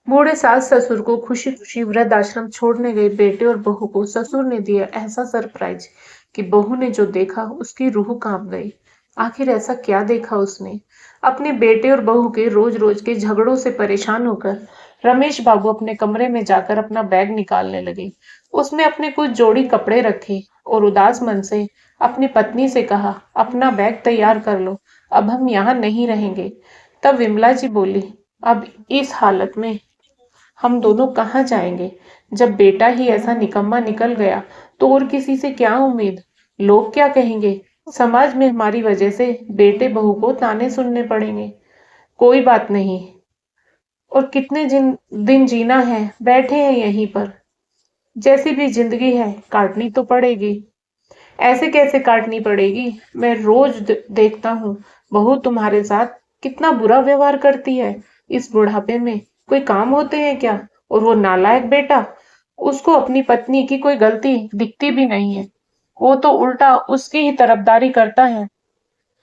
बूढ़े सास ससुर को खुशी खुशी वृद्धाश्रम छोड़ने गए बेटे और बहू को ससुर ने दिया ऐसा सरप्राइज कि बहू ने जो देखा उसकी रूह कांप गई। आखिर ऐसा क्या देखा उसने? अपने बेटे और बहू के रोज रोज के झगड़ों से परेशान होकर रमेश बाबू अपने कमरे में जाकर अपना बैग निकालने लगे। उसने अपने कुछ जोड़ी कपड़े रखे और उदास मन से अपनी पत्नी से कहा, अपना बैग तैयार कर लो, अब हम यहाँ नहीं रहेंगे। तब विमला जी बोली, अब इस हालत में हम दोनों कहाँ जाएंगे? जब बेटा ही ऐसा निकम्मा निकल गया तो और किसी से क्या उम्मीद? लोग क्या कहेंगे? समाज में हमारी वजह से बेटे बहू को ताने सुनने पड़ेंगे। कोई बात नहीं, और कितने दिन जीना है, बैठे हैं यहीं पर। जैसी भी जिंदगी है काटनी तो पड़ेगी। ऐसे कैसे काटनी पड़ेगी? मैं रोज देखता हूँ बहू तुम्हारे साथ कितना बुरा व्यवहार करती है। इस बुढ़ापे में कोई काम होते हैं क्या? और वो नालायक बेटा, उसको अपनी पत्नी की कोई गलती दिखती भी नहीं है। वो तो उल्टा उसकी ही तरफदारी करता है।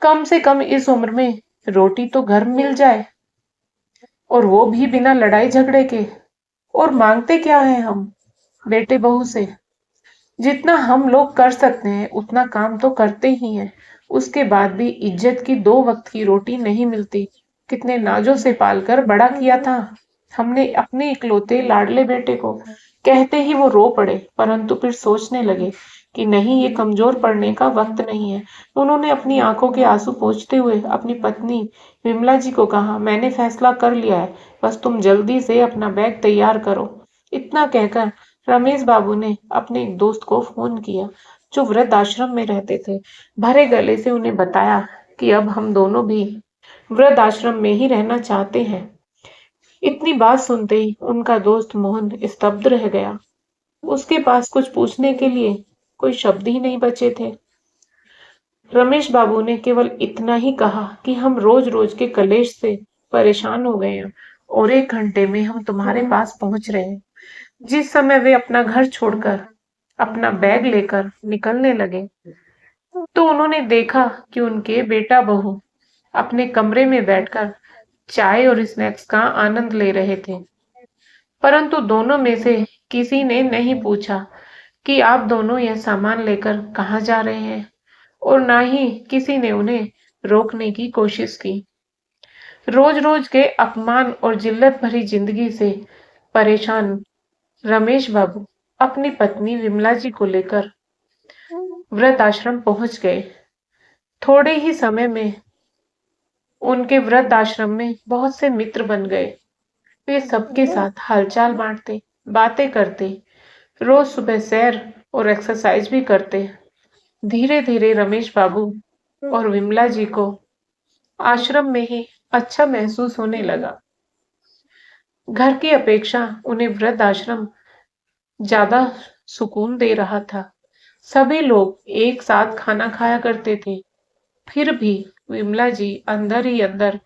कम से कम इस उम्र में रोटी तो घर मिल जाए, और वो भी बिना लड़ाई झगड़े के। और मांगते क्या है हम बेटे बहू से? जितना हम लोग कर सकते हैं उतना काम तो करते ही हैं। उसके बाद भी इज्जत की 2 वक्त की रोटी नहीं मिलती। कितने नाजों से पालकर बड़ा किया था हमने अपने इकलौते लाडले बेटे को। कहते ही वो रो पड़े, परंतु फिर सोचने लगे कि नहीं, ये कमजोर पड़ने का वक्त नहीं है। उन्होंने अपनी आंखों के आंसू पोंछते हुए अपनी पत्नी विमला जी को कहा, मैंने फैसला कर लिया है, बस तुम जल्दी से अपना बैग तैयार करो। इतना कहकर रमेश बाबू ने अपने एक दोस्त को फोन किया जो वृद्धाश्रम में रहते थे। भरे गले से उन्हें बताया कि अब हम दोनों भी वृद्धाश्रम में ही रहना चाहते हैं। इतनी बात सुनते ही उनका दोस्त मोहन स्तब्ध रह गया। उसके पास कुछ पूछने के लिए कोई शब्द ही नहीं बचे थे। रमेश बाबू ने केवल इतना ही कहा कि हम रोज रोज के कलेश से परेशान हो गए हैं और 1 घंटे में हम तुम्हारे पास पहुंच रहे हैं। जिस समय वे अपना घर छोड़कर अपना बैग लेकर निकलने लगे तो उन्होंने देखा कि उनके बेटा बहू अपने कमरे में बैठकर चाय और स्नैक्स का आनंद ले रहे थे। परंतु दोनों में से किसी ने नहीं पूछा कि आप दोनों यह सामान लेकर कहाँ जा रहे हैं, और ना ही किसी ने उन्हें रोकने की कोशिश की। रोज रोज के अपमान और जिल्लत भरी जिंदगी से परेशान रमेश बाबू अपनी पत्नी विमला जी को लेकर वृद्धाश्रम पहुंच गए। थोड़े ही समय में उनके वृद्धाश्रम में बहुत से मित्र बन गए। वे सबके साथ हालचाल बांटते, बातें करते, रोज सुबह सैर और एक्सरसाइज भी करते। धीरे धीरे रमेश बाबू और विमला जी को आश्रम में ही अच्छा महसूस होने लगा। घर की अपेक्षा उन्हें वृद्धाश्रम ज्यादा सुकून दे रहा था। सभी लोग एक साथ खाना खाया करते थे। फिर भी विमला जी अंदर ही अंदर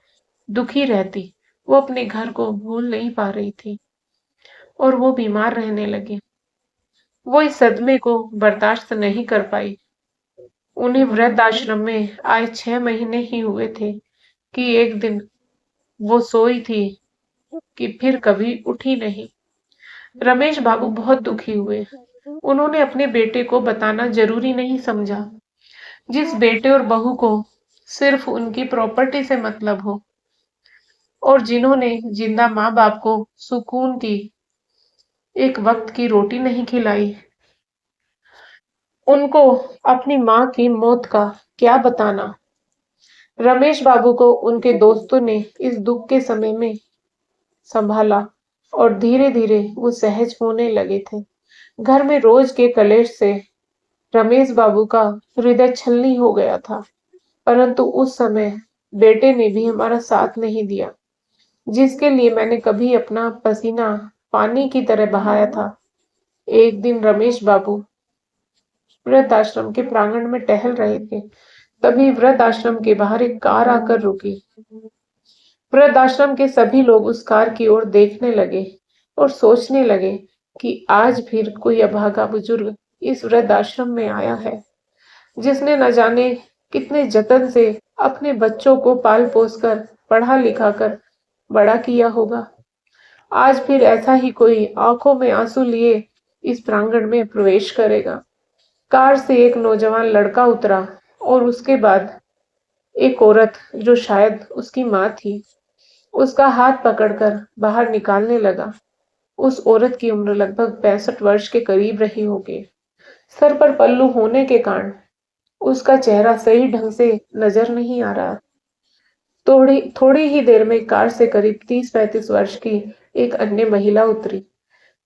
दुखी रहती। वो अपने घर को भूल नहीं पा रही थी और वो बीमार रहने लगे। वो इस सदमे को बर्दाश्त नहीं कर पाई। उन्हें वृद्धाश्रम में आए 6 महीने ही हुए थे कि एक दिन वो सोई थी कि फिर कभी उठी नहीं। रमेश बाबू बहुत दुखी हुए। उन्होंने अपने बेटे को बताना जरूरी नहीं समझा। जिस बेटे और बहू को सिर्फ उनकी प्रॉपर्टी से मतलब हो और जिन्होंने जिंदा माँ बाप को सुकून की 1 वक्त की रोटी नहीं खिलाई, उनको अपनी माँ की मौत का क्या बताना। रमेश बाबू को उनके दोस्तों ने इस दुख के समय में संभाला और धीरे धीरे वो सहज होने लगे थे। घर में रोज के कलेश से रमेश बाबू का हृदय छलनी हो गया था। परंतु उस समय बेटे ने भी हमारा साथ नहीं दिया, जिसके लिए मैंने कभी अपना पसीना पानी की तरह बहाया था। एक दिन रमेश बाबू वृद्धाश्रम के प्रांगण में टहल रहे थे। तभी वृद्धाश्रम के बाहर एक कार आकर रुकी। वृद्धाश्रम के सभी लोग उस कार की ओर देखने लगे और सोचने लगे कि आज फिर कोई अभागा बुजुर्ग इस वृद्धाश्रम में आया है, जिसने न जाने कितने जतन से अपने बच्चों को पाल पोस कर पढ़ा लिखा कर बड़ा किया होगा। आज फिर ऐसा ही कोई आंखों में आंसू लिए इस प्रांगण में प्रवेश करेगा। कार से एक नौजवान लड़का उतरा और उसके बाद एक औरत जो शायद उसकी माँ थी, उसका हाथ पकड़कर बाहर निकालने लगा। उस औरत की उम्र लगभग 65 वर्ष के करीब रही होगी। सर पर पल्लू होने के कारण उसका चेहरा सही ढंग से नजर नहीं आ रहा। थोड़ी थोड़ी ही देर में कार से करीब 30-35 वर्ष की एक अन्य महिला उतरी,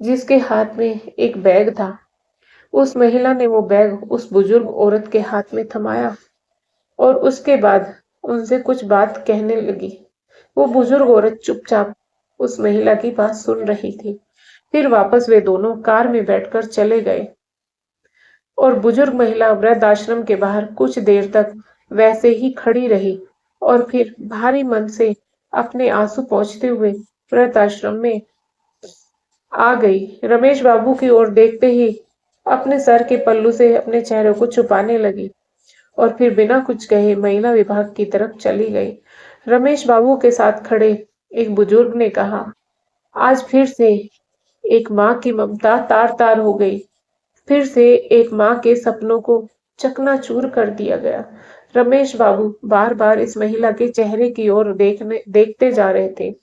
जिसके हाथ में एक बैग था। उस महिला ने वो बैग उस बुजुर्ग औरत के हाथ में थमाया और उसके बाद उनसे कुछ बात कहने लगी। वो बुजुर्ग औरत चुपचाप उस महिला की बात सुन रही थी। फिर वापस वे दोनों कार में बैठकर चले गए और बुजुर्ग महिला वृद्ध आश्रम के बाहर कुछ देर तक वैसे ही खड़ी रही और फिर भारी मन से अपने आंसू पोंछते हुए वृद्ध आश्रम में आ गई। रमेश बाबू की ओर देखते ही अपने सर के पल्लू से अपने चेहरे को छुपाने लगी और फिर बिना कुछ कहे महिला विभाग की तरफ चली गई। रमेश बाबू के साथ खड़े एक बुजुर्ग ने कहा, आज फिर से एक माँ की ममता तार तार हो गई। फिर से एक माँ के सपनों को चकनाचूर कर दिया गया। रमेश बाबू बार बार इस महिला के चेहरे की ओर देखते जा रहे थे।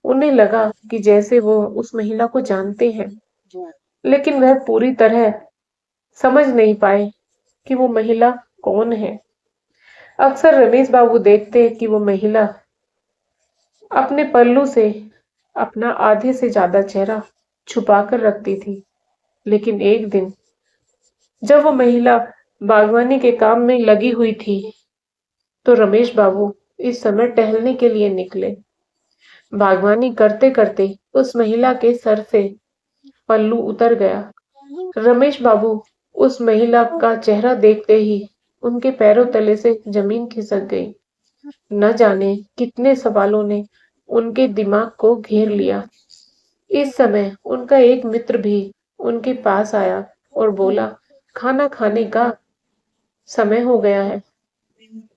उन्हें लगा कि जैसे वो उस महिला को जानते हैं, लेकिन वह पूरी तरह समझ नहीं पाए कि वो महिला कौन है। अक्सर रमेश बाबू देखते कि वो महिला अपने पल्लू से अपना आधे से ज्यादा चेहरा छुपा कर रखती थी, लेकिन एक दिन जब वो महिला बागवानी के काम में लगी हुई थी, तो रमेश बाबू इस समय टहलने के लिए निकले। बागवानी करते करते उस महिला के सर से पल्लू उतर गया। रमेश बाबू उस महिला का चेहरा देखते ही उनके पैरों तले से जमीन खिसक गई। न जाने कितने सवालों ने उनके दिमाग को घेर लिया। इस समय उनका एक मित्र भी उनके पास आया और बोला, खाना खाने का समय हो गया है।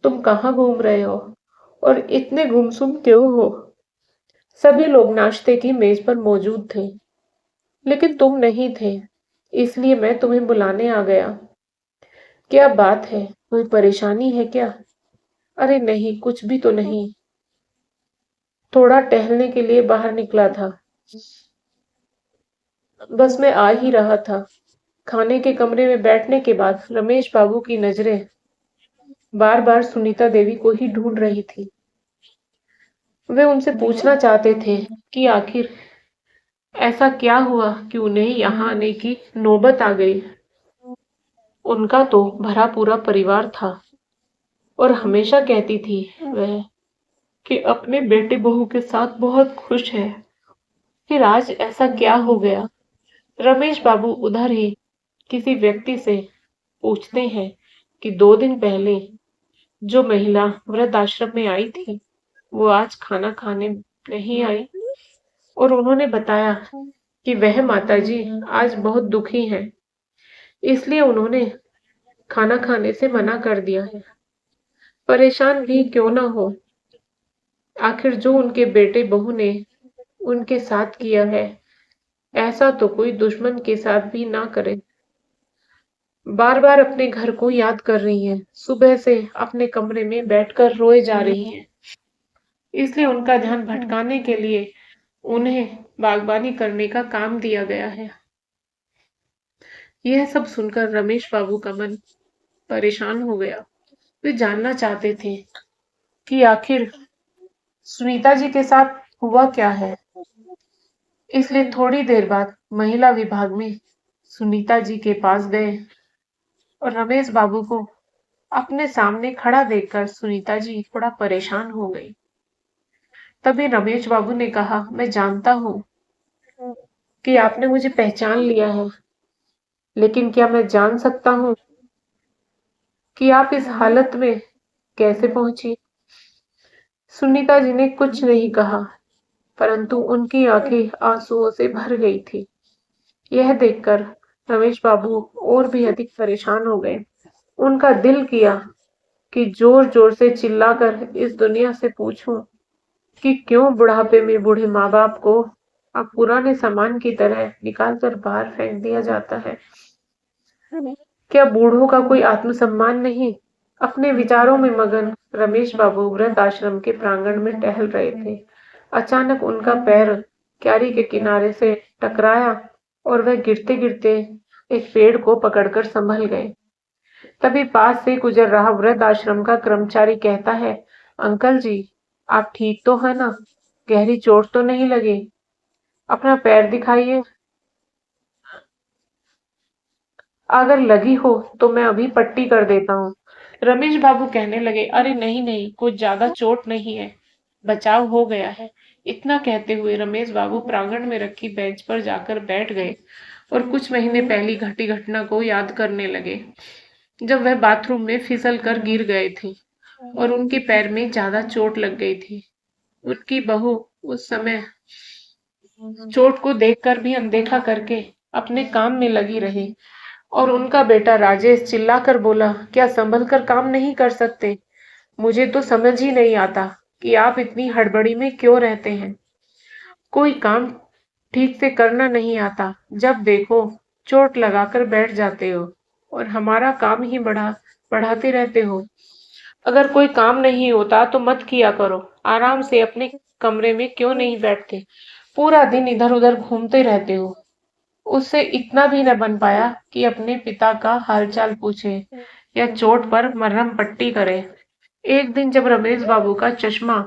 तुम कहाँ घूम रहे हो और इतने गुमसुम क्यों हो? सभी लोग नाश्ते की मेज पर मौजूद थे, लेकिन तुम नहीं थे, इसलिए मैं तुम्हें बुलाने आ गया। क्या बात है? कोई परेशानी है क्या? अरे नहीं, कुछ भी तो नहीं। थोड़ा टहलने के लिए बाहर निकला था। बस मैं आ ही रहा था। खाने के कमरे में बैठने के बाद रमेश बाबू की नजरें बार बार सुनीता देवी को ही ढूंढ रही थी। वे उनसे पूछना चाहते थे कि आखिर ऐसा क्या हुआ कि उन्हें यहाँ आने की नौबत आ गई। उनका तो भरा पूरा परिवार था और हमेशा कहती थी वह कि अपने बेटे बहू के साथ बहुत खुश है। फिर आज ऐसा क्या हो गया? रमेश बाबू उधर ही किसी व्यक्ति से पूछते हैं कि 2 दिन पहले जो महिला वृद्ध आश्रम में आई थी, वो आज खाना खाने नहीं आई और उन्होंने बताया कि वह माताजी आज बहुत दुखी हैं, इसलिए उन्होंने खाना खाने से मना कर दिया है। परेशान भी क्यों ना हो, आखिर जो उनके बेटे बहू ने उनके साथ किया है, ऐसा तो कोई दुश्मन के साथ भी ना करे। बार बार अपने घर को याद कर रही हैं, सुबह से अपने कमरे में बैठकर रोए जा रही हैं। इसलिए उनका ध्यान भटकाने के लिए उन्हें बागबानी करने का काम दिया गया है। यह सब सुनकर रमेश बाबू का मन परेशान हो गया। वे जानना चाहते थे कि आखिर सुनीता जी के साथ हुआ क्या है। इसलिए थोड़ी देर बाद महिला विभाग में सुनीता जी के पास गए और रमेश बाबू को अपने सामने खड़ा देखकर सुनीता जी थोड़ा परेशान हो गई। तभी रमेश बाबू ने कहा, मैं जानता हूँ कि आपने मुझे पहचान लिया है, लेकिन क्या मैं जान सकता हूँ कि आप इस हालत में कैसे पहुंची? सुनीता जी ने कुछ नहीं कहा, परंतु उनकी आंखें आंसुओं से भर गई थी। यह देखकर रमेश बाबू और भी अधिक परेशान हो गए। उनका दिल किया कि जोर जोर से चिल्लाकर इस दुनिया से पूछूं कि क्यों बुढ़ापे में बूढ़े माँ बाप को अब पुराने सामान की तरह निकाल कर बाहर फेंक दिया जाता है। क्या बूढ़ों का कोई आत्मसम्मान नहीं? अपने विचारों में मगन रमेश बाबू वृद्ध आश्रम के प्रांगण में टहल रहे थे। अचानक उनका पैर क्यारी के किनारे से टकराया और वह गिरते गिरते एक पेड़ को पकड़कर संभल गए। तभी पास से गुजर रहा वृद्ध आश्रम का कर्मचारी कहता है, अंकल जी, आप ठीक तो है ना? गहरी चोट तो नहीं लगी? अपना पैर दिखाइए। अगर लगी हो तो मैं अभी पट्टी कर देता हूँ। रमेश बाबू कहने लगे, अरे नहीं नहीं, कुछ ज्यादा चोट नहीं है, बचाव हो गया है। इतना कहते हुए रमेश बाबू प्रांगण में रखी बेंच पर जाकर बैठ गए और कुछ महीने पहली घटी घटना को याद करने लगे, जब वह बाथरूम में फिसल कर गिर गए थे और उनके पैर में ज्यादा चोट लग गई थी। उनकी बहू उस समय चोट को देखकर भी अनदेखा करके अपने काम में लगी रही और उनका बेटा राजेश चिल्लाकर बोला, क्या संभल कर काम नहीं कर सकते? मुझे तो समझ ही नहीं आता कि आप इतनी हड़बड़ी में क्यों रहते हैं। कोई काम ठीक से करना नहीं आता, जब देखो चोट लगाकर बैठ जाते हो और हमारा काम ही बढ़ाते रहते हो। अगर कोई काम नहीं होता तो मत किया करो, आराम से अपने कमरे में क्यों नहीं बैठते, पूरा दिन इधर उधर घूमते रहते हो। उससे इतना भी न बन पाया कि अपने पिता का हालचाल पूछे या चोट पर मरहम पट्टी करे। एक दिन जब रमेश बाबू का चश्मा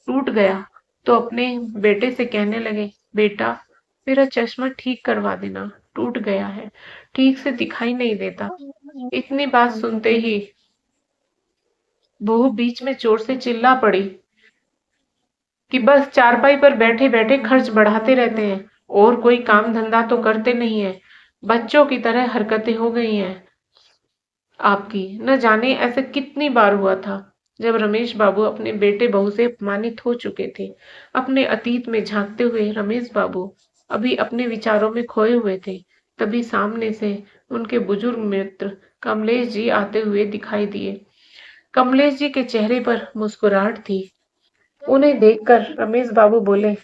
टूट गया तो अपने बेटे से कहने लगे, बेटा, मेरा चश्मा ठीक करवा देना, टूट गया है, ठीक से दिखाई नहीं देता। इतनी बात सुनते ही बहू बीच में जोर से चिल्ला पड़ी कि बस चारपाई पर बैठे बैठे खर्च बढ़ाते रहते हैं और कोई काम धंधा तो करते नहीं है। बच्चों की तरह हरकतें हो गई हैं आपकी। न जाने ऐसे कितनी बार हुआ था। जब रमेश बाबू अपने बेटे बहू से अपमानित हो चुके थे, अपने अतीत में झांकते हुए रमेश बाबू अभी अपने विचारों में खोए हुए थे, तभी सामने से उनके बुजुर्ग मित्र कमलेश जी आते हुए दिखाई दिए। कमलेश जी के चेहरे पर मुस्कुराहट थी। उन्हें देखकर रमेश बाबू बोले,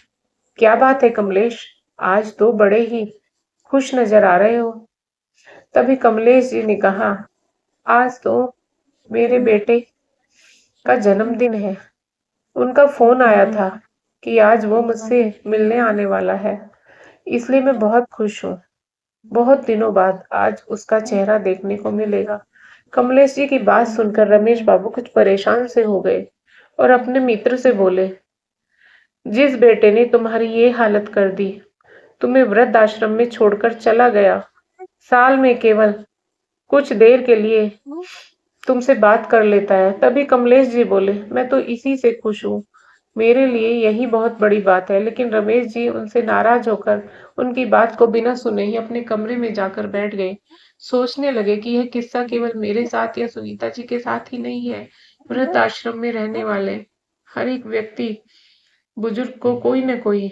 क्या बात है कमलेश, आज तो बड़े ही खुश नजर आ रहे हो। तभी कमलेश जी ने कहा, आज तो मेरे बेटे का जन्मदिन है। उनका फोन आया था कि आज वो मुझसे मिलने आने वाला है, इसलिए मैं बहुत खुश हूँ। बहुत दिनों बाद आज उसका चेहरा देखने को मिलेगा। कमलेश जी की बात सुनकर रमेश बाबू कुछ परेशान से हो गए और अपने मित्र से बोले, जिस बेटे ने तुम्हारी ये हालत कर दी, तुम्हें वृद्ध आश्रम में छोड़कर चला गया, साल में केवल कुछ देर के लिए तुमसे बात कर लेता है। तभी कमलेश जी बोले, मैं तो इसी से खुश हूँ, मेरे लिए यही बहुत बड़ी बात है। लेकिन रमेश जी उनसे नाराज होकर उनकी बात को बिना सुने ही अपने कमरे में जाकर बैठ गए। सोचने लगे कि यह किस्सा केवल मेरे साथ या सुनीता जी के साथ ही नहीं है। वृद्ध आश्रम में रहने वाले हर एक व्यक्ति, बुजुर्ग को कोई न कोई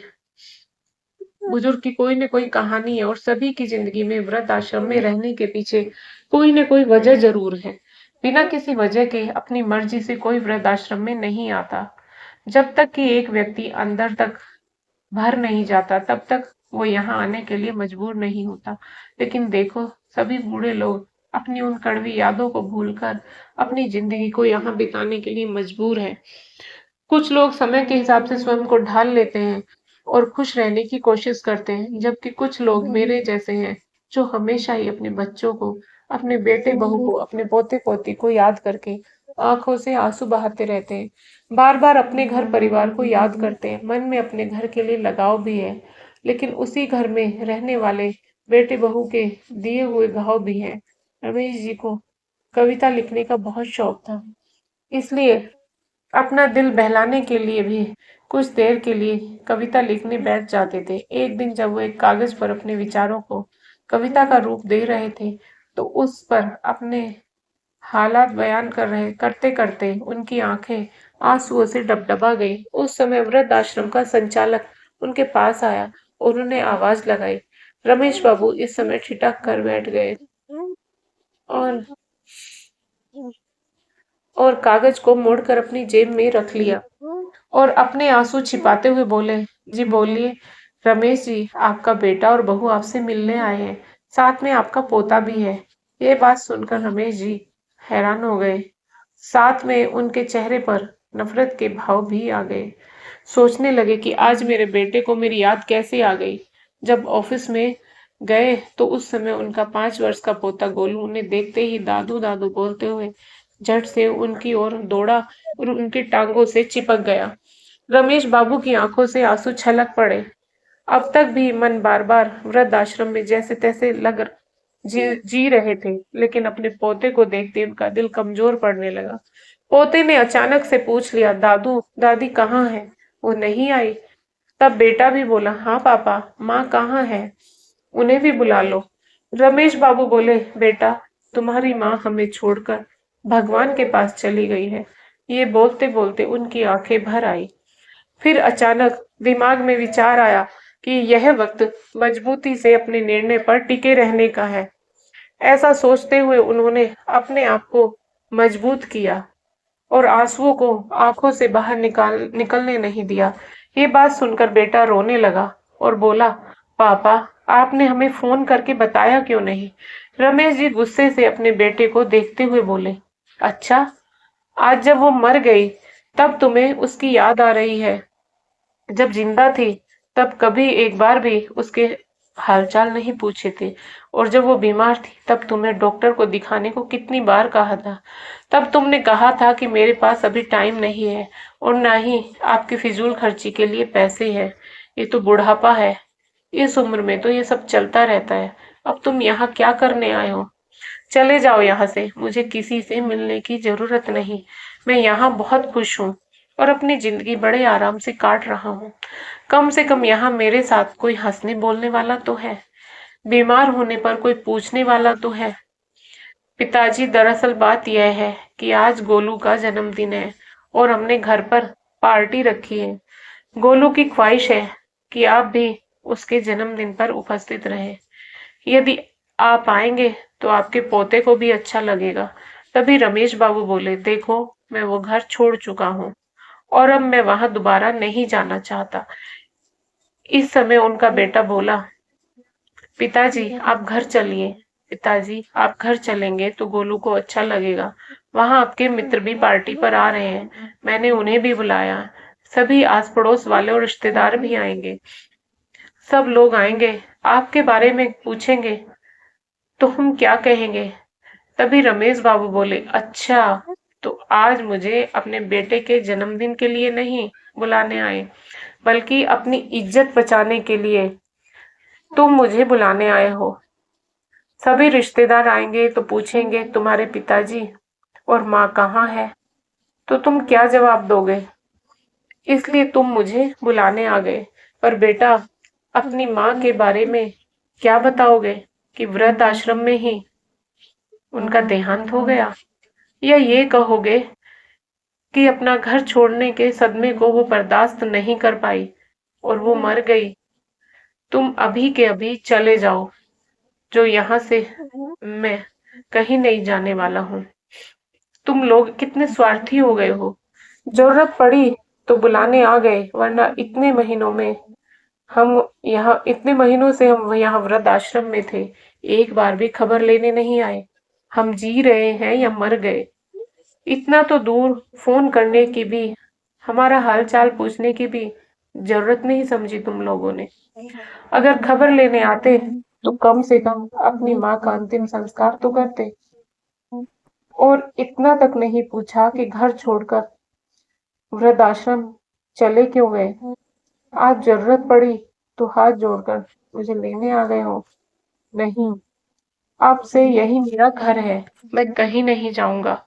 बुजुर्ग की कोई न कोई कहानी है और सभी की जिंदगी में वृद्ध आश्रम में रहने के पीछे कोई न कोई वजह जरूर है। बिना किसी वजह के अपनी मर्जी से कोई वृद्ध आश्रम में नहीं आता। जब तक कि एक व्यक्ति अंदर तक भर नहीं जाता, तब तक वो यहाँ आने के लिए मजबूर नहीं होता। लेकिन देखो, सभी बूढ़े लोग अपनी उन कड़वी यादों को भूलकर अपनी जिंदगी को यहाँ बिताने के लिए मजबूर है। कुछ लोग समय के हिसाब से स्वयं को ढाल लेते हैं और खुश रहने की कोशिश करते हैं, जबकि कुछ लोग मेरे जैसे हैं जो हमेशा ही अपने बच्चों को, अपने बेटे बहू को, अपने पोते पोती को याद करके आंखों से आंसू बहाते रहते हैं। बार बार अपने घर परिवार को याद करते हैं, मन में अपने घर के लिए लगाव भी है, लेकिन उसी घर में रहने वाले बेटे बहू के दिए हुए घाव भी हैं। रमेश जी को कविता लिखने का बहुत शौक था, इसलिए अपना दिल बहलाने के लिए भी कुछ देर के लिए कविता लिखने बैठ जाते थे। एक दिन जब वो एक कागज पर अपने विचारों को कविता का रूप दे रहे थे, तो उस पर अपने हालात बयान करते करते उनकी आंखें आंसुओं से डबडबा गई। उस समय वृद्ध आश्रम का संचालक उनके पास आया और उन्होंने आवाज लगाई। रमेश बाबू इस समय ठिठक कर बैठ गए और कागज को मोड़कर अपनी जेब में रख लिया और अपने आंसू छिपाते हुए बोले, जी बोलिए, रमेश जी, आपका बेटा और बहू आपसे मिलने आए हैं। साथ में आपका पोता भी है। ये बात सुनकर रमेश जी हैरान हो गए। साथ में उनके चेहरे पर नफरत के भाव भी आ गए। सोचने लगे कि आज मेरे बेटे को मेरी याद कैसे आ गई। जब ऑफिस में गए तो उस समय उनका 5 वर्ष का पोता गोलू उन्हें देखते ही दादू दादू बोलते हुए झट से उनकी ओर दौड़ा और उनकी टांगों से चिपक गया। रमेश बाबू की आंखों से आंसू छलक पड़े। अब तक भी मन बार बार वृद्ध आश्रम में जैसे तैसे जी रहे थे, लेकिन अपने पोते को देखते उनका दिल कमजोर पड़ने लगा। पोते ने अचानक से पूछ लिया, दादू दादी कहाँ है? वो नहीं आई? तब बेटा भी बोला, हाँ पापा, माँ कहाँ है? उन्हें भी बुला लो। रमेश बाबू बोले, बेटा तुम्हारी माँ हमें छोड़कर भगवान के पास चली गई है। ये बोलते बोलते उनकी आंखें भर आई। फिर अचानक दिमाग में विचार आया कि यह वक्त मजबूती से अपने निर्णय पर टिके रहने का है। ऐसा सोचते हुए उन्होंने अपने आप को मजबूत किया और आंसुओं को आंखों से बाहर निकलने नहीं दिया। ये बात सुनकर बेटा रोने लगा और बोला, पापा आपने हमें फोन करके बताया क्यों नहीं? रमेश जी गुस्से से अपने बेटे को देखते हुए बोले, अच्छा, आज जब वो मर गई तब तुम्हें उसकी याद आ रही है? जब जिंदा थी तब कभी एक बार भी उसके हालचाल नहीं पूछे थे, और जब वो बीमार थी तब तुम्हें डॉक्टर को दिखाने को कितनी बार कहा था? तब तुमने कहा था कि मेरे पास अभी टाइम नहीं है और ना ही आपकी फिजूल खर्ची के लिए पैसे हैं। ये तो बुढ़ापा है, इस उम्र में तो ये सब चलता रहता है। अब तुम यहाँ क्या करने आए हो? चले जाओ यहाँ से, मुझे किसी से मिलने की जरूरत नहीं। मैं यहाँ बहुत खुश हूँ और अपनी जिंदगी बड़े आराम से काट रहा हूँ। कम से कम यहाँ मेरे साथ कोई हंसने बोलने वाला तो है, बीमार होने पर कोई पूछने वाला तो है। पिताजी, दरअसल बात यह है कि आज गोलू का जन्मदिन है और हमने घर पर पार्टी रखी है। गोलू की ख्वाहिश है कि आप भी उसके जन्मदिन पर उपस्थित रहें। यदि आप आएंगे तो आपके पोते को भी अच्छा लगेगा। तभी रमेश बाबू बोले, देखो मैं वो घर छोड़ चुका हूँ और अब मैं वहां दोबारा नहीं जाना चाहता। इस समय उनका बेटा बोला, पिताजी आप घर चलिए। पिताजी आप घर चलेंगे तो गोलू को अच्छा लगेगा। वहां आपके मित्र भी पार्टी पर आ रहे हैं, मैंने उन्हें भी बुलाया। सभी आस पड़ोस वाले और रिश्तेदार भी आएंगे। सब लोग आएंगे, आपके बारे में पूछेंगे तो हम क्या कहेंगे? तभी रमेश बाबू बोले, अच्छा, तो आज मुझे अपने बेटे के जन्मदिन के लिए नहीं बुलाने आए, बल्कि अपनी इज्जत बचाने के लिए तुम मुझे बुलाने आए हो। सभी रिश्तेदार आएंगे तो पूछेंगे, तुम्हारे पिताजी और माँ कहाँ है? तो तुम क्या जवाब दोगे? इसलिए तुम मुझे बुलाने आ गए। पर बेटा, अपनी माँ के बारे में क्या बताओगे कि वृद्ध आश्रम में ही उनका देहांत हो गया? या ये कहोगे कि अपना घर छोड़ने के सदमे को वो बर्दाश्त नहीं कर पाई और वो मर गई? तुम अभी के अभी चले जाओ, जो यहाँ से मैं कहीं नहीं जाने वाला हूँ। तुम लोग कितने स्वार्थी हो गए हो। जरूरत पड़ी तो बुलाने आ गए, वरना इतने महीनों से हम यहाँ वृद्ध आश्रम में थे, एक बार भी खबर लेने नहीं आए। हम जी रहे हैं या मर गए, इतना तो दूर फोन करने की भी, हमारा हाल चाल पूछने की भी जरूरत नहीं समझी तुम लोगों ने। अगर खबर लेने आते तो कम से कम अपनी माँ का अंतिम संस्कार तो करते, और इतना तक नहीं पूछा कि घर छोड़कर वृद्धाश्रम चले क्यों गए। आज जरूरत पड़ी तो हाथ जोड़कर मुझे लेने आ गए हो। नहीं, आपसे यही मेरा घर है, मैं कहीं नहीं जाऊंगा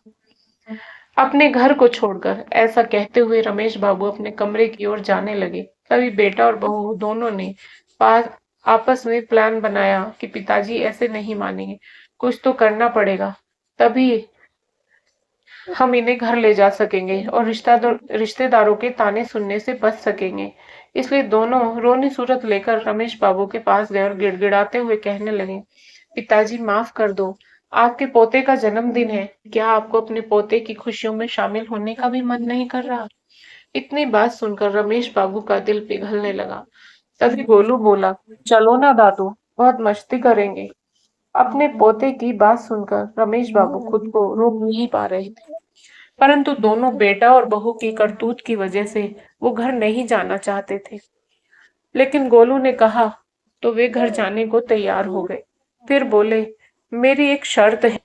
अपने घर को छोड़कर। ऐसा कहते हुए रमेश बाबू अपने कमरे की ओर जाने लगे। तभी बेटा और बहू दोनों ने पास आपस में प्लान बनाया कि पिताजी ऐसे नहीं मानेंगे, कुछ तो करना पड़ेगा, तभी हम इन्हें घर ले जा सकेंगे और रिश्तेदारों के ताने सुनने से बच सकेंगे। इसलिए दोनों रोनी सूरत लेकर रमेश बाबू के पास गए और गिड़गिड़ाते हुए कहने लगे, पिताजी माफ कर दो, आपके पोते का जन्मदिन है, क्या आपको अपने पोते की खुशियों में शामिल होने का भी मन नहीं कर रहा? इतनी बात सुनकर रमेश बाबू का दिल पिघलने लगा। तभी गोलू बोला, चलो ना दादू, बहुत मस्ती करेंगे। अपने पोते की बात सुनकर रमेश बाबू खुद को रोक नहीं पा रहे थे, परंतु दोनों बेटा और बहू की करतूत की वजह से वो घर नहीं जाना चाहते थे। लेकिन गोलू ने कहा तो वे घर जाने को तैयार हो गए। फिर बोले, मेरी एक शर्त है,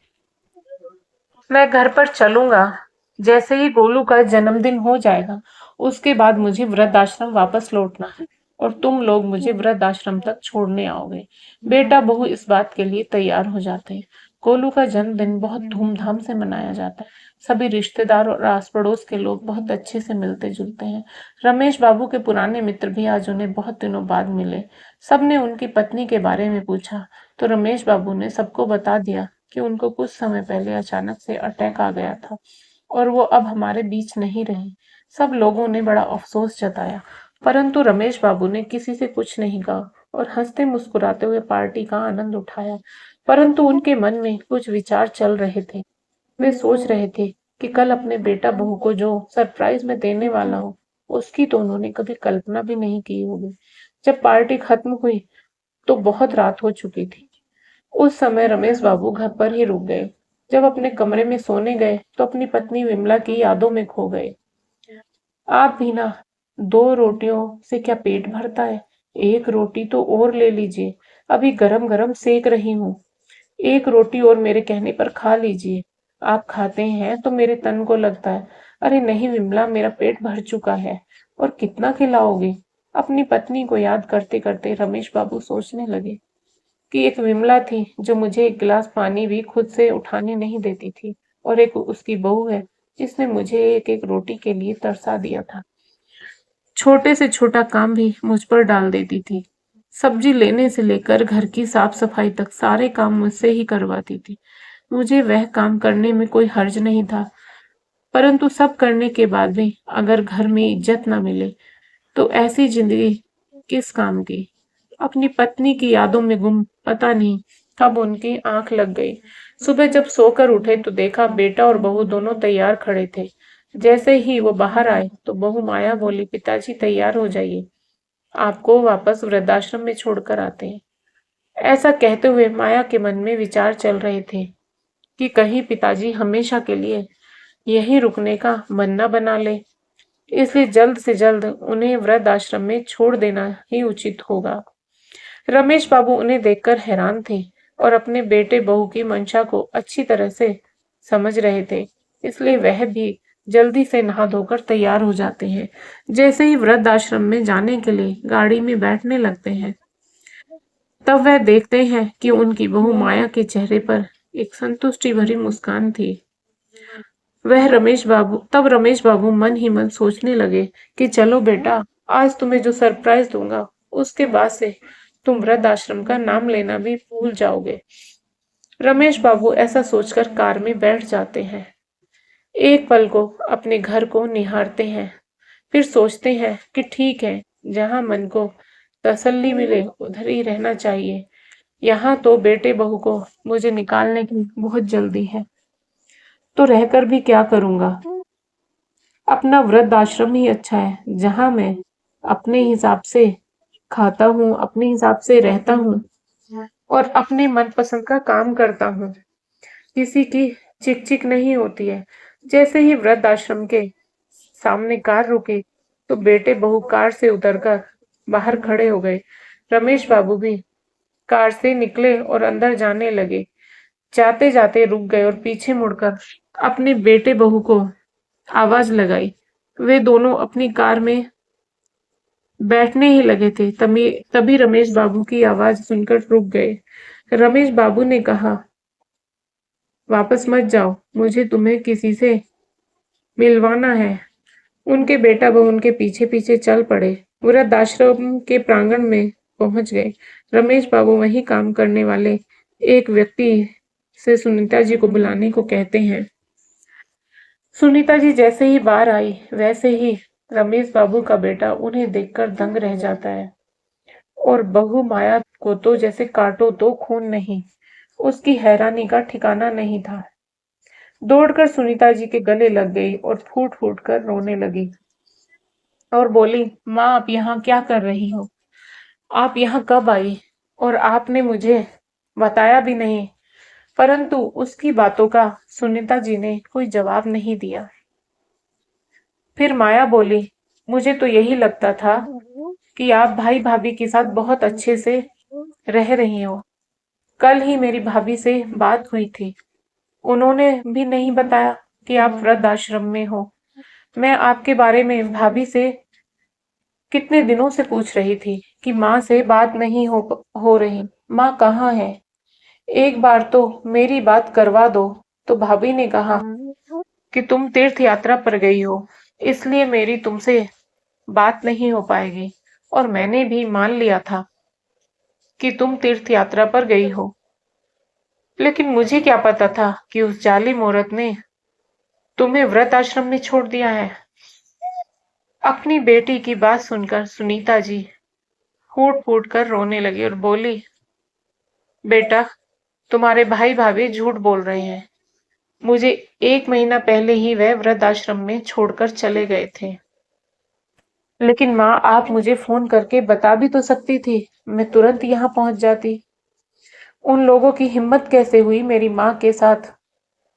मैं घर पर चलूंगा जैसे ही गोलू का जन्मदिन हो जाएगा, उसके बाद मुझे वृद्धाश्रम वापस लौटना है और तुम लोग मुझे वृद्धाश्रम तक छोड़ने आओगे। बेटा बहू इस बात के लिए तैयार हो जाते हैं। गोलू का जन्मदिन बहुत धूमधाम से मनाया जाता है। सभी रिश्तेदार और आस पड़ोस के लोग बहुत अच्छे से मिलते जुलते हैं। रमेश बाबू के पुराने मित्र भी आज उन्हें बहुत दिनों बाद मिले। सबने उनकी पत्नी के बारे में पूछा तो रमेश बाबू ने सबको बता दिया कि उनको कुछ समय पहले अचानक से अटैक आ गया था और वो अब हमारे बीच नहीं रहे। सब लोगों ने बड़ा अफसोस जताया, परंतु रमेश बाबू ने किसी से कुछ नहीं कहा और हंसते मुस्कुराते हुए पार्टी का आनंद उठाया। परंतु उनके मन में कुछ विचार चल रहे थे। वे सोच रहे थे कि कल अपने बेटा बहू को जो सरप्राइज में देने वाला हूँ, उसकी तो उन्होंने कभी कल्पना भी नहीं की होगी। जब पार्टी खत्म हुई तो बहुत रात हो चुकी थी। उस समय रमेश बाबू घर पर ही रुक गए। जब अपने कमरे में सोने गए तो अपनी पत्नी विमला की यादों में खो गए। आप भी ना, दो रोटियों से क्या पेट भरता है? एक रोटी तो और ले लीजिए, अभी गरम गरम सेक रही हूँ। एक रोटी और मेरे कहने पर खा लीजिए। आप खाते हैं तो मेरे तन को लगता है। अरे नहीं विमला, मेरा पेट भर चुका है। और कितना खिलाओगे? अपनी पत्नी को याद करते करते रमेश बाबू सोचने लगे कि एक विमला थी जो मुझे एक गिलास पानी भी खुद से उठाने नहीं देती थी, और एक उसकी बहू है जिसने मुझे एक एक रोटी के लिए तरसा दिया था। छोटे से छोटा काम भी मुझ पर डाल देती थी। सब्जी लेने से लेकर घर की साफ सफाई तक सारे काम मुझसे ही करवाती थी। मुझे वह काम करने में कोई हर्ज नहीं था, परंतु सब करने के बाद भी अगर घर में इज्जत न मिले तो ऐसी जिंदगी किस काम की? अपनी पत्नी की यादों में गुम पता नहीं कब उनकी आंख लग गई। सुबह जब सोकर उठे तो देखा बेटा और बहू दोनों तैयार खड़े थे। जैसे ही वो बाहर आए तो बहू माया बोली, पिताजी तैयार हो जाइए, आपको वापस वृद्धाश्रम में छोड़कर आते हैं। ऐसा कहते हुए माया के मन में विचार चल रहे थे कि कहीं पिताजी हमेशा के लिए यहीं रुकने का मन न बना ले, इसलिए जल्द से जल्द उन्हें वृद्धाश्रम में छोड़ देना ही उचित होगा। रमेश बाबू उन्हें देखकर हैरान थे और अपने बेटे बहू की मंशा को अच्छी तरह से समझ रहे थे, इसलिए वह भी जल्दी से नहा धोकर तैयार हो जाते हैं। जैसे ही वृद्धाश्रम में जाने के लिए गाड़ी में बैठने लगते हैं, तब वह देखते हैं कि उनकी बहू माया के चेहरे पर एक संतुष्टि भरी मुस्कान थी। तब रमेश बाबू मन ही मन सोचने लगे कि चलो बेटा, आज तुम्हें जो सरप्राइज दूंगा उसके बाद से तुम वृद्धाश्रम का नाम लेना भी भूल जाओगे। रमेश बाबू ऐसा सोचकर कार में बैठ जाते हैं। एक पल को अपने घर को निहारते हैं, फिर सोचते हैं कि ठीक है, जहां मन को तसल्ली मिले उधर ही रहना चाहिए। यहाँ तो बेटे बहू को मुझे निकालने की बहुत जल्दी है, तो रहकर भी क्या करूंगा? अपना वृद्धाश्रम ही अच्छा है, जहां मैं अपने हिसाब से खाता हूँ, अपने हिसाब से रहता हूँ और अपने मनपसंद का काम करता हूँ। किसी की चिक चिक नहीं होती है। जैसे ही वृद्धाश्रम के सामने कार रुकी तो बेटे बहू कार से उतरकर बाहर खड़े हो गए। रमेश बाबू भी कार से निकले और अंदर जाने लगे। जाते जाते रुक गए और पीछे मुड़कर अपने बेटे बहू को आवाज लगाई। वे दोनों अपनी कार में बैठने ही लगे थे, तभी तभी रमेश बाबू की आवाज सुनकर रुक गए। रमेश बाबू ने कहा, वापस मत जाओ, मुझे तुम्हें किसी से मिलवाना है। उनके बेटा बहू उनके पीछे पीछे चल पड़े। वृद्धाश्रम के प्रांगण में पहुंच गए। रमेश बाबू वही काम करने वाले एक व्यक्ति से सुनीता जी को बुलाने को कहते हैं। सुनीता जी जैसे ही बाहर आई, वैसे ही रमेश बाबू का बेटा उन्हें देखकर दंग रह जाता है, और बहू माया को तो जैसे काटो तो खून नहीं। उसकी हैरानी का ठिकाना नहीं था। दौड़कर सुनीता जी के गले लग गई और फूट फूट कर रोने लगी और बोली, माँ आप यहाँ क्या कर रही हो? आप यहाँ कब आई और आपने मुझे बताया भी नहीं। परंतु उसकी बातों का सुनीता जी ने कोई जवाब नहीं दिया। फिर माया बोली, मुझे तो यही लगता था कि आप भाई भाभी के साथ बहुत अच्छे से रह रही हो। कल ही मेरी भाभी से बात हुई थी, उन्होंने भी नहीं बताया कि आप वृद्ध आश्रम में हो। मैं आपके बारे में भाभी से कितने दिनों से पूछ रही थी कि माँ से बात नहीं हो रही, माँ कहाँ है, एक बार तो मेरी बात करवा दो। तो भाभी ने कहा कि तुम तीर्थ यात्रा पर गई हो, इसलिए मेरी तुमसे बात नहीं हो पाएगी। और मैंने भी मान लिया था कि तुम तीर्थ यात्रा पर गई हो, लेकिन मुझे क्या पता था कि उस जालिम औरत ने तुम्हें व्रत आश्रम में छोड़ दिया है। अपनी बेटी की बात सुनकर सुनीता जी फूट फूट कर रोने लगी और बोली, बेटा, तुम्हारे भाई भाभी झूठ बोल रहे हैं। मुझे 1 महीना पहले ही वह वृद्ध आश्रम में छोड़कर चले गए थे। लेकिन माँ, आप मुझे फोन करके बता भी तो सकती थी, मैं तुरंत यहाँ पहुंच जाती। उन लोगों की हिम्मत कैसे हुई मेरी माँ के साथ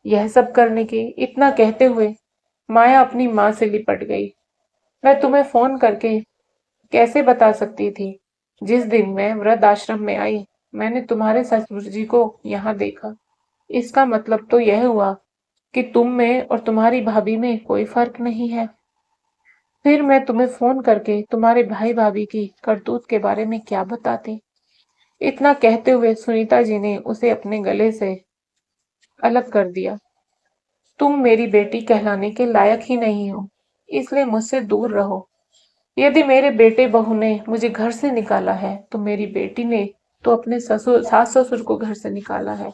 यह सब करने की। इतना कहते हुए माया अपनी माँ से लिपट गई। मैं तुम्हें फोन करके कैसे बता सकती थी। जिस दिन मैं वृद्ध आश्रम में आई, मैंने तुम्हारे ससुर जी को यहाँ देखा। इसका मतलब तो यह हुआ कि तुम में और तुम्हारी भाभी में कोई फर्क नहीं है। फिर मैं तुम्हें फोन करके तुम्हारे भाई भाभी की करतूत के बारे में क्या बताती। इतना कहते हुए सुनीता जी ने उसे अपने गले से अलग कर दिया। तुम मेरी बेटी कहलाने के लायक ही नहीं हो, इसलिए मुझसे दूर रहो। यदि मेरे बेटे बहू ने मुझे घर से निकाला है, तो मेरी बेटी ने तो अपने ससुर सास ससुर को घर से निकाला है।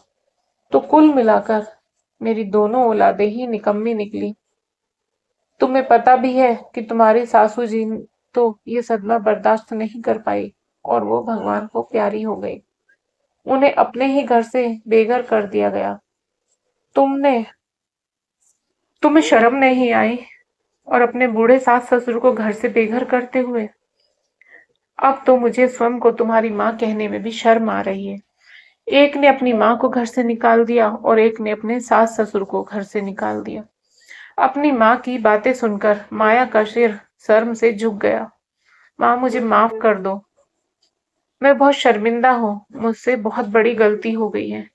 तो कुल मिलाकर मेरी दोनों औलादें ही निकम्मी निकली। तुम्हें पता भी है कि तुम्हारी सासू जी तो ये सदमा बर्दाश्त नहीं कर पाई और वो भगवान को प्यारी हो गई। उन्हें अपने ही घर से बेघर कर दिया गया। तुमने तुम्हें शर्म नहीं आई और अपने बूढ़े सास ससुर को घर से बेघर करते हुए। अब तो मुझे स्वयं को तुम्हारी माँ कहने में भी शर्म आ रही है। एक ने अपनी माँ को घर से निकाल दिया और एक ने अपने सास ससुर को घर से निकाल दिया। अपनी माँ की बातें सुनकर माया का सिर शर्म से झुक गया। माँ, मुझे माफ कर दो, मैं बहुत शर्मिंदा हूँ, मुझसे बहुत बड़ी गलती हो गई है।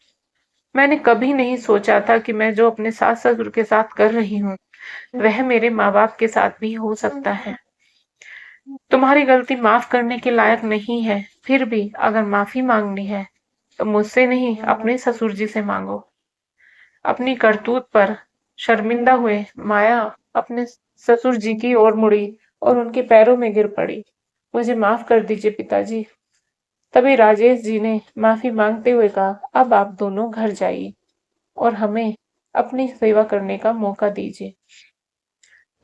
मैंने कभी नहीं सोचा था कि मैं जो अपने सास ससुर के साथ कर रही हूँ, वह मेरे माँ बाप के साथ भी हो सकता है। तुम्हारी गलती माफ करने के लायक नहीं है, फिर भी अगर माफी मांगनी है तो मुझसे नहीं, अपने ससुर जी से मांगो। अपनी करतूत पर शर्मिंदा हुए माया अपने ससुर जी की ओर मुड़ी और उनके पैरों में गिर पड़ी। मुझे माफ कर दीजिए पिताजी। तभी राजेश जी ने माफी मांगते हुए कहा, अब आप दोनों घर जाइए और हमें अपनी सेवा करने का मौका दीजिए।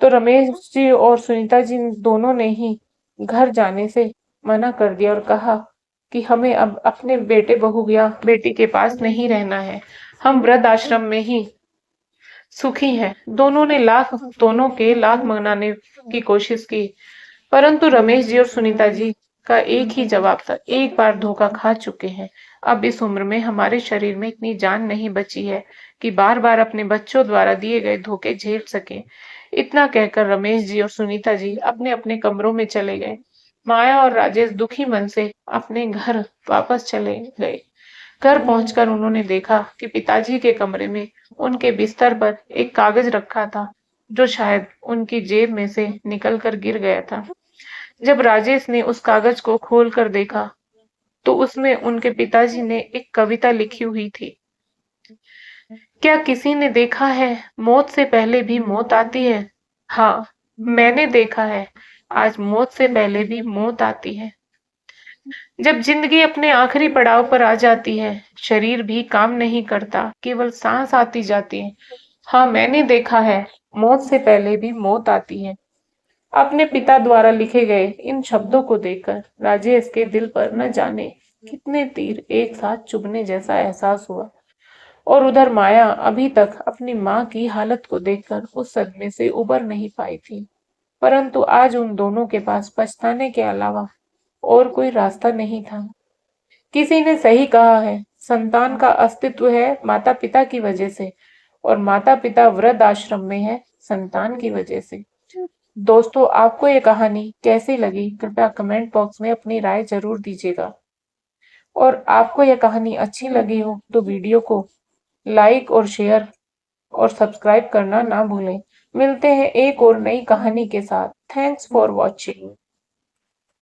तो रमेश जी और सुनीता जी दोनों ने ही घर जाने से मना कर दिया और कहा कि हमें अब अपने बेटे बहू या बेटी के पास नहीं रहना है, हम वृद्ध आश्रम में ही सुखी हैं। दोनों के लाख मनाने की कोशिश की, परंतु रमेश जी और सुनीता जी का एक ही जवाब था, एक बार धोखा खा चुके हैं। अब इस उम्र में हमारे शरीर में इतनी जान नहीं बची है कि बार बार अपने बच्चों द्वारा दिए गए धोखे झेल सके। इतना कहकर रमेश जी और सुनीता जी अपने अपने कमरों में चले गए। माया और राजेश दुखी मन से अपने घर वापस चले गए। घर पहुंचकर उन्होंने देखा कि पिताजी के कमरे में उनके बिस्तर पर एक कागज रखा था, जो शायद उनकी जेब में से निकलकर गिर गया था। जब राजेश ने उस कागज को खोलकर देखा, तो उसमें उनके पिताजी ने एक कविता लिखी हुई थी। क्या किसी ने देखा है, मौत से पहले भी मौत आती है? हाँ, मैंने देखा है, आज मौत से पहले भी मौत आती है। जब जिंदगी अपने आखिरी पड़ाव पर आ जाती है, शरीर भी काम नहीं करता, केवल सांस आती जाती है। हाँ, मैंने देखा है, मौत से पहले भी मौत आती है। अपने पिता द्वारा लिखे गए इन शब्दों को देखकर राजेश के दिल पर न जाने कितने तीर एक साथ चुभने जैसा एहसास हुआ। और उधर माया अभी तक अपनी माँ की हालत को देखकर उस सदमे से उबर नहीं पाई थी। परंतु आज उन दोनों के पास पछताने के अलावा और कोई रास्ता नहीं था। किसी ने सही कहा है, संतान का अस्तित्व है माता पिता की वजह से, और माता पिता वृद्ध आश्रम में है संतान की वजह से। दोस्तों, आपको ये कहानी कैसी लगी? कृपया कमेंट बॉक्स में अपनी राय जरूर दीजिएगा। और आपको यह कहानी अच्छी लगी हो तो वीडियो को लाइक और शेयर और सब्सक्राइब करना ना भूलें। मिलते हैं एक और नई कहानी के साथ। Thanks for watching.